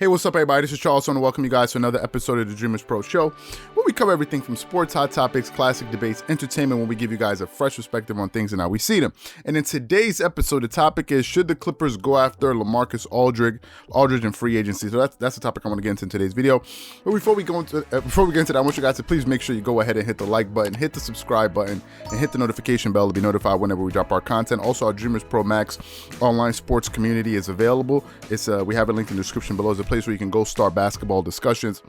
Hey, what's up, everybody? This is Charles. I want to welcome you guys to another episode of the Dreamerspro Show, where we cover everything from sports, hot topics, classic debates, entertainment, when we give you guys a fresh perspective on things and how we see them. And in today's episode, the topic is, should the Clippers go after LaMarcus Aldridge in free agency? So that's the topic I want to get into in today's video. But before we get into that, I want you guys to please make sure you go ahead and hit the like button, hit the subscribe button, and hit the notification bell to be notified whenever we drop our content. Also, our Dreamerspro Max online sports community is available. We have a link in the description below. It's a place where you can go start basketball discussions,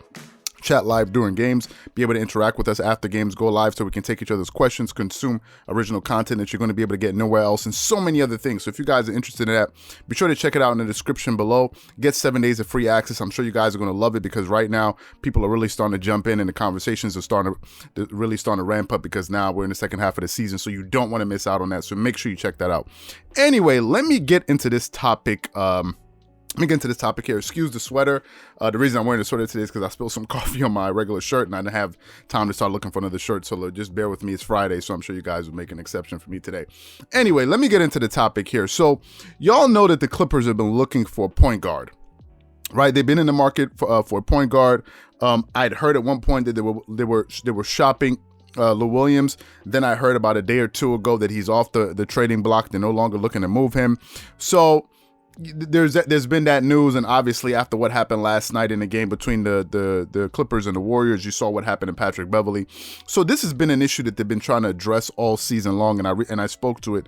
chat live during games, be able to interact with us after games go live so we can take each other's questions, consume original content that you're going to be able to get nowhere else, and so many other things. So if you guys are interested in that, be sure to check it out in the description below. Get 7 days of free access. I'm sure you guys are going to love it because right now people are really starting to jump in and the conversations are really starting to ramp up because now we're in the second half of the season, so you don't want to miss out on that. So make sure you check that out. Anyway, let me get into this topic. Let me get into this topic here. Excuse the sweater. The reason I'm wearing the sweater today is because I spilled some coffee on my regular shirt and I didn't have time to start looking for another shirt. So just bear with me. It's Friday, so I'm sure you guys will make an exception for me today. Anyway, let me get into the topic here. So y'all know that the Clippers have been looking for a point guard, right? They've been in the market for a point guard. I'd heard at one point that they were shopping Lou Williams. Then I heard about a day or two ago that he's off the trading block. They're no longer looking to move him. So there's been that news, and obviously after what happened last night in the game between the Clippers and the Warriors, you saw what happened to Patrick Beverley. So this has been an issue that they've been trying to address all season long, and I spoke to it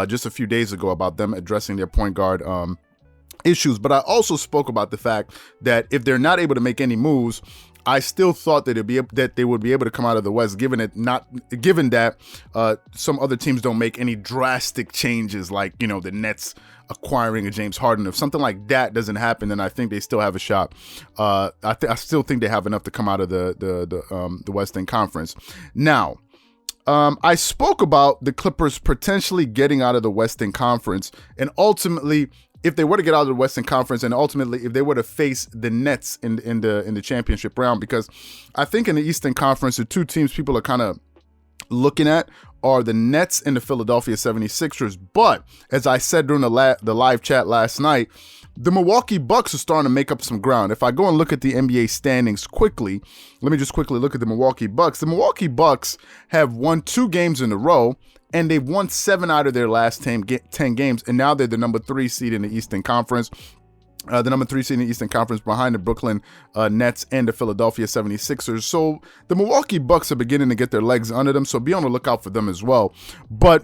just a few days ago about them addressing their point guard issues. But I also spoke about the fact that if they're not able to make any moves, I still thought that they would be able to come out of the West, given that some other teams don't make any drastic changes, like the Nets acquiring a James Harden. If something like that doesn't happen, then I think they still have a shot. I still think they have enough to come out of the Western Conference. Now, I spoke about the Clippers potentially getting out of the Western Conference, and ultimately, if they were to get out of the Western Conference, and ultimately if they were to face the Nets in the championship round, because I think in the Eastern Conference, the two teams people are kind of looking at are the Nets and the Philadelphia 76ers. But as I said during the live chat last night, the Milwaukee Bucks are starting to make up some ground. If I go and look at the NBA standings quickly, let me just quickly look at the Milwaukee Bucks. The Milwaukee Bucks have won 2 games in a row, and they've won 7 out of their last 10 games, and now they're the number 3 seed in the Eastern Conference. The number 3 seed in the Eastern Conference behind the Brooklyn Nets and the Philadelphia 76ers. So the Milwaukee Bucks are beginning to get their legs under them, so be on the lookout for them as well. But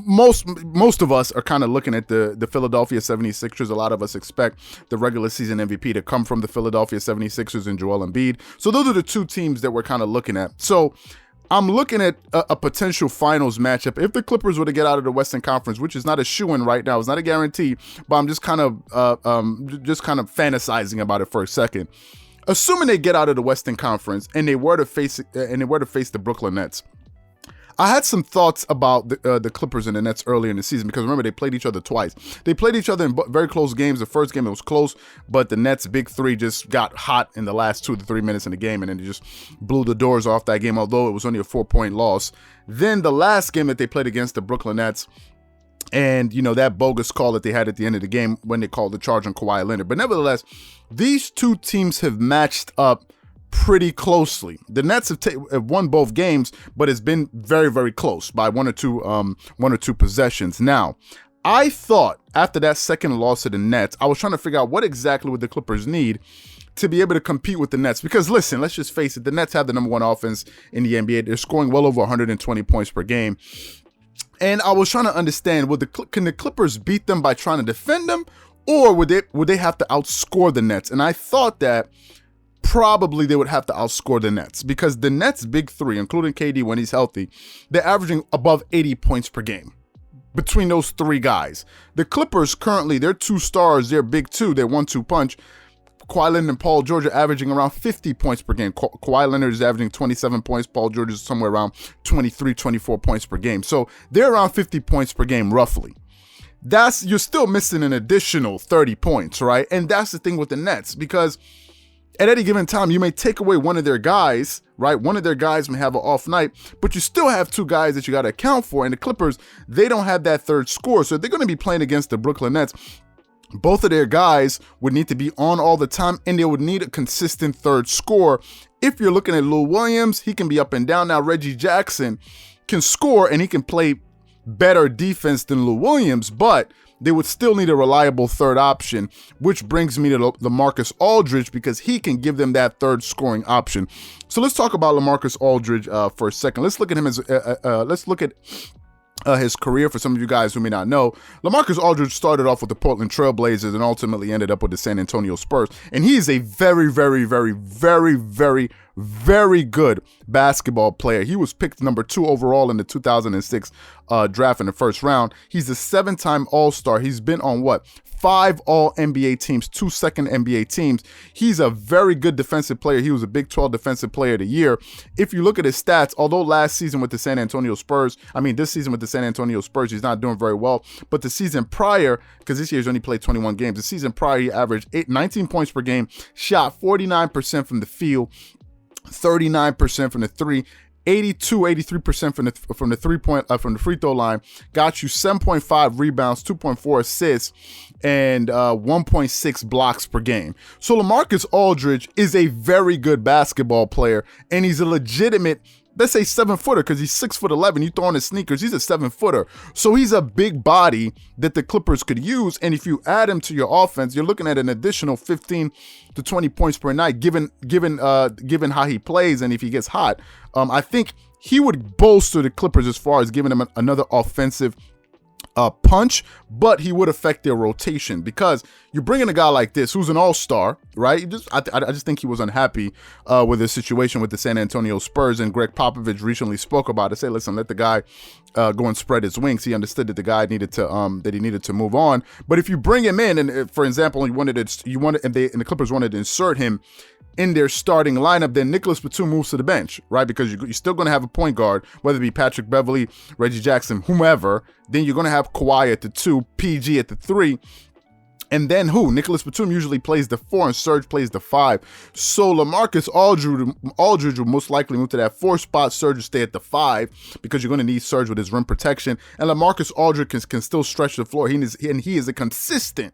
most of us are kind of looking at the Philadelphia 76ers. A lot of us expect the regular season MVP to come from the Philadelphia 76ers and Joel Embiid. So those are the 2 teams that we're kind of looking at. So I'm looking at a potential finals matchup. If the Clippers were to get out of the Western Conference, which is not a shoo-in right now, it's not a guarantee, but I'm just kind of fantasizing about it for a second. Assuming they get out of the Western Conference and they were to face the Brooklyn Nets, I had some thoughts about the Clippers and the Nets earlier in the season, because remember, they played each other twice. They played each other in very close games. The first game, it was close, but the Nets' big 3 just got hot in the last 2 to 3 minutes in the game, and then they just blew the doors off that game, although it was only a 4-point loss. Then the last game that they played against the Brooklyn Nets, and that bogus call that they had at the end of the game when they called the charge on Kawhi Leonard. But nevertheless, these 2 teams have matched up pretty closely. The Nets have won both games, but it's been very, very close by one or two possessions. Now, I thought after that second loss to the Nets, I was trying to figure out what exactly would the Clippers need to be able to compete with the Nets. Because listen, let's just face it, the Nets have the number 1 offense in the NBA. They're scoring well over 120 points per game. And I was trying to understand, can the Clippers beat them by trying to defend them, or would they have to outscore the Nets? And I thought that probably they would have to outscore the Nets, because the Nets' big 3, including KD when he's healthy, they're averaging above 80 points per game between those 3 guys. The Clippers currently, their 2 stars, their big 2, their 1-2 punch, Kawhi Leonard and Paul George are averaging around 50 points per game. Kawhi Leonard is averaging 27 points. Paul George is somewhere around 23, 24 points per game. So they're around 50 points per game, roughly. You're still missing an additional 30 points, right? And that's the thing with the Nets, because at any given time, you may take away one of their guys, right? One of their guys may have an off night, but you still have 2 guys that you got to account for. And the Clippers, they don't have that third scorer. So they're going to be playing against the Brooklyn Nets. both of their guys would need to be on all the time, and they would need a consistent third scorer. If you're looking at Lou Williams, he can be up and down. Now, Reggie Jackson can score, and he can play better defense than Lou Williams, but they would still need a reliable third option, which brings me to LaMarcus Aldridge, because he can give them that third scoring option. So let's talk about LaMarcus Aldridge for a second. Let's look at him as his career. For some of you guys who may not know, LaMarcus Aldridge started off with the Portland Trail Blazers and ultimately ended up with the San Antonio Spurs. And he is a very, very, very, very, very, very good basketball player. He was picked number 2 overall in the 2006 draft in the first round. He's a 7-time All-Star. He's been on 5 All-NBA teams, 2 second NBA teams. He's a very good defensive player. He was a Big 12 Defensive Player of the Year. If you look at his stats, although this season with the San Antonio Spurs, he's not doing very well. But the season prior, because this year's only played 21 games, the season prior he averaged 19 points per game, shot 49% from the field, 39% from the three, 83% from the from the free throw line, got you 7.5 rebounds, 2.4 assists, and 1.6 blocks per game. So LaMarcus Aldridge is a very good basketball player, and he's a legitimate, let's say, 7-footer, because he's 6'11". You throw on his sneakers, he's a 7-footer. So he's a big body that the Clippers could use. And if you add him to your offense, you're looking at an additional 15 to 20 points per night, given how he plays and if he gets hot. I think he would bolster the Clippers as far as giving them another offensive punch, but he would affect their rotation, because you're bringing a guy like this who's an all-star, right? I just think he was unhappy with his situation with the San Antonio Spurs, and Greg Popovich recently spoke about it. Say, listen, let the guy go and spread his wings. He understood that the guy needed to move on. But if you bring him in, and for example, and the Clippers wanted to insert him in their starting lineup, then Nicholas Batum moves to the bench, right? Because you're still going to have a point guard, whether it be Patrick Beverley, Reggie Jackson, whomever. Then you're going to have Kawhi at the 2, PG at the 3. And then who? Nicholas Batum usually plays the 4 and Serge plays the 5. So LaMarcus Aldridge will most likely move to that 4 spot. Serge will stay at the 5, because you're going to need Serge with his rim protection. And LaMarcus Aldridge can still stretch the floor. He is a consistent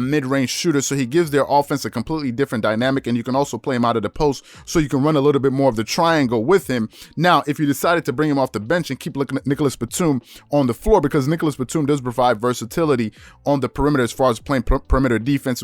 mid-range shooter, so he gives their offense a completely different dynamic, and you can also play him out of the post, so you can run a little bit more of the triangle with him. Now, if you decided to bring him off the bench and keep looking at Nicholas Batum on the floor, because Nicholas Batum does provide versatility on the perimeter as far as playing perimeter defense,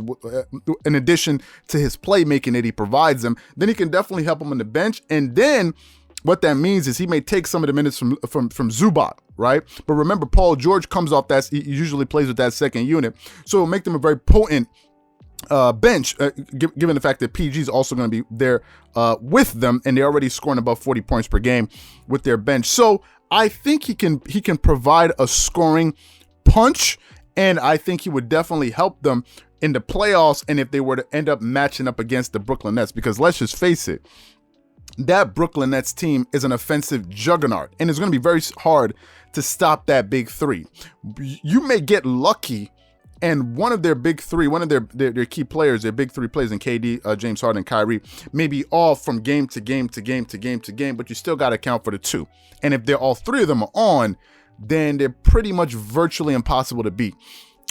in addition to his playmaking that he provides them, then he can definitely help him on the bench. And then what that means is he may take some of the minutes from Zubac, right? But remember, Paul George comes off that, he usually plays with that second unit. So it'll make them a very potent bench, given the fact that PG is also going to be there with them, and they're already scoring above 40 points per game with their bench. So I think he can provide a scoring punch, and I think he would definitely help them in the playoffs, and if they were to end up matching up against the Brooklyn Nets, because let's just face it, that Brooklyn Nets team is an offensive juggernaut, and it's going to be very hard to stop that big 3. You may get lucky, and one of their big 3, one of their key players, their big 3 players in KD, James Harden, and Kyrie, may be off from game to game to game to game to game, but you still got to account for the 2. And if they're all 3 of them are on, then they're pretty much virtually impossible to beat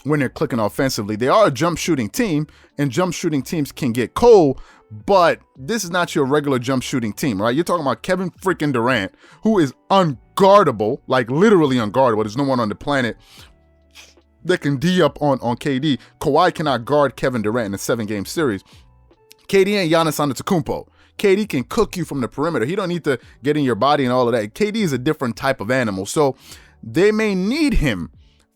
when they're clicking offensively. They are a jump shooting team, and jump shooting teams can get cold, but this is not your regular jump shooting team, right? You're talking about Kevin freaking Durant, who is unguardable, like literally unguardable. There's no one on the planet that can D up on KD. Kawhi cannot guard Kevin Durant in a 7-game series. KD and Giannis Antetokounmpo. KD can cook you from the perimeter. He don't need to get in your body and all of that. KD is a different type of animal. So they may need him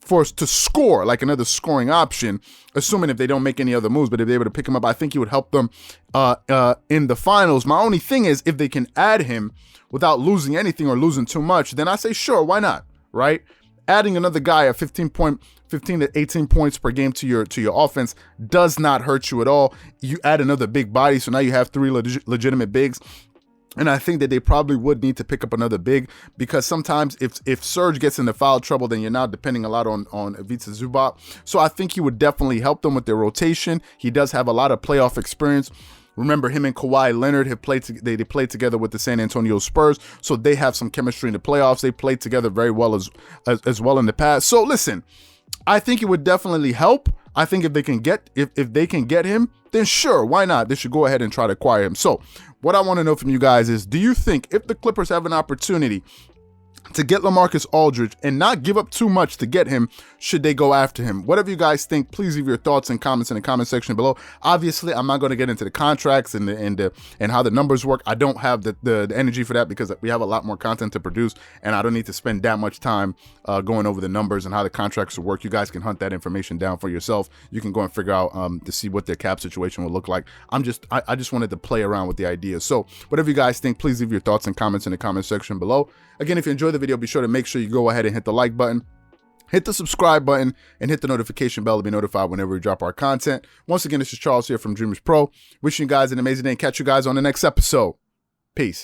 to score, like another scoring option, assuming if they don't make any other moves. But if they're able to pick him up, I think he would help them in the finals. My only thing is, if they can add him without losing anything or losing too much, then I say, sure, why not, right? Adding another guy at 15 to 18 points per game to your offense does not hurt you at all. You add another big body, so now you have 3 legitimate bigs. And I think that they probably would need to pick up another big, because sometimes if Serge gets into foul trouble, then you're now depending a lot on Ivica Zubac. So I think he would definitely help them with their rotation. He does have a lot of playoff experience. Remember, him and Kawhi Leonard have played together with the San Antonio Spurs, so they have some chemistry in the playoffs. They played together very well as well in the past. So listen, I think it would definitely help. I think if they can get him, then sure, why not? They should go ahead and try to acquire him. So what I want to know from you guys is, do you think if the Clippers have an opportunity to get LaMarcus Aldridge and not give up too much to get him, should they go after him? Whatever you guys think, please leave your thoughts and comments in the comment section below. Obviously, I'm not going to get into the contracts and how the numbers work. I don't have the energy for that because we have a lot more content to produce, and I don't need to spend that much time going over the numbers and how the contracts will work. You guys can hunt that information down for yourself. You can go and figure out to see what their cap situation will look like. I just wanted to play around with the idea. So whatever you guys think, please leave your thoughts and comments in the comment section below. Again, if you enjoyed the video, be sure to make sure you go ahead and hit the like button, hit the subscribe button, and hit the notification bell to be notified whenever we drop our content. Once again, this is Charles here from Dreamerspro. Wishing you guys an amazing day and catch you guys on the next episode. Peace.